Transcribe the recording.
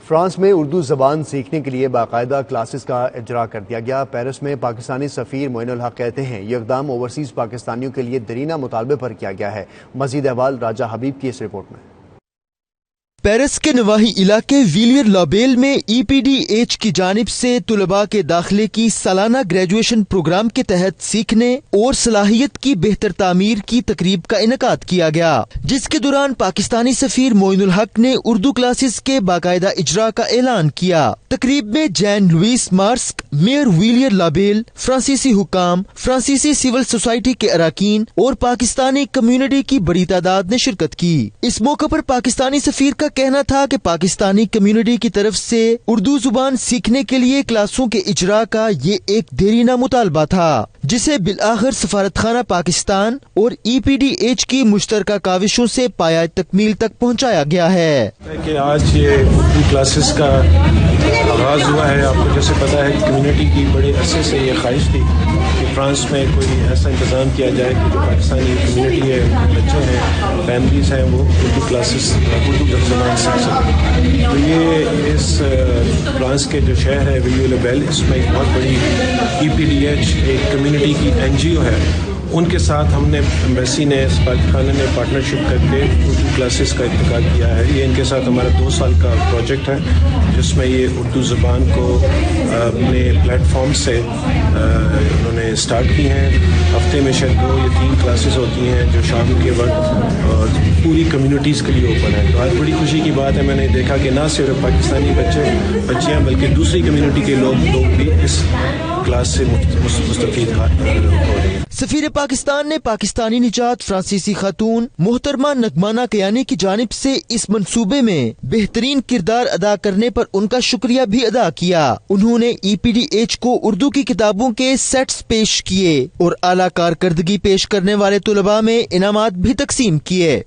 France میں اردو زبان سیکھنے کے لیے باقاعدہ کلاسز کا اجرا کر دیا گیا۔ پیرس میں پاکستانی سفیر معین الحق کہتے ہیں یہ اقدام اوورسیز پاکستانیوں کے لیے دیرینہ مطالبے پر کیا گیا ہے۔ مزید احوال راجہ حبیب کی اس رپورٹ میں۔ پیرس کے نواحی علاقے ویلیئر لابیل میں ای پی ڈی ایچ کی جانب سے طلباء کے داخلے کی سالانہ گریجویشن پروگرام کے تحت سیکھنے اور صلاحیت کی بہتر تعمیر کی تقریب کا انعقاد کیا گیا، جس کے دوران پاکستانی سفیر معین الحق نے اردو کلاسز کے باقاعدہ اجرا کا اعلان کیا۔ تقریب میں جین لوئس مارسک، میئر ویلیئر لابیل، فرانسیسی حکام، فرانسیسی سول سوسائٹی کے اراکین اور پاکستانی کمیونٹی کی بڑی تعداد نے شرکت کی۔ اس موقع پر پاکستانی سفیر کا کہنا تھا کہ پاکستانی کمیونٹی کی طرف سے اردو زبان سیکھنے کے لیے کلاسوں کے اجرا کا یہ ایک دیرینہ مطالبہ تھا، جسے بالآخر سفارت خانہ پاکستان اور ای پی ڈی ایچ کی مشترکہ کاوشوں سے پایہ تکمیل تک پہنچایا گیا ہے کہ آج یہ اردو کلاسز کا آغاز ہوا ہے۔ آپ کو جیسے پتا ہے کمیونٹی کی بڑے عرصے سے یہ خواہش تھی کہ فرانس میں کوئی ایسا انتظام کیا جائے کہ جو پاکستانی کمیونٹی ہے، بچے ہیں، فیملیز ہیں، وہ اردو کلاسز اردو زبان سیکھ سکیں۔ تو یہ اس فرانس کے جو شہر ہے ویلیئر لابیل، اس میں ایک بہت بڑی ای پی ڈی ایچ ایک کمیونٹی کی این جی او ہے، ان کے ساتھ ہم نے ایمبیسی نے سفارت خانے نے پارٹنرشپ کر کے اردو کلاسز کا اتفاق کیا ہے۔ یہ ان کے ساتھ ہمارا 2 سال کا پروجیکٹ ہے، جس میں یہ اردو زبان کو اپنے پلیٹ فارم سے انہوں نے اسٹارٹ کی ہیں۔ ہفتے میں شاید 2 یا 3 کلاسز ہوتی ہیں جو شام کے وقت اور پوری کمیونٹیز کے لیے اوپن ہے۔ تو آج بڑی خوشی کی بات ہے، میں نے دیکھا کہ نہ صرف پاکستانی بچیاں بلکہ دوسری کمیونٹی کے لوگ بھی اس کلاس سے مستفید ہو رہے ہیں۔ سفیر پاکستان نے پاکستانی نژاد فرانسیسی خاتون محترمہ نغمانہ کیانی کی جانب سے اس منصوبے میں بہترین کردار ادا کرنے پر ان کا شکریہ بھی ادا کیا۔ انہوں نے ای پی ڈی ایچ کو اردو کی کتابوں کے سیٹس پیش کیے اور اعلیٰ کارکردگی پیش کرنے والے طلباء میں انعامات بھی تقسیم کیے۔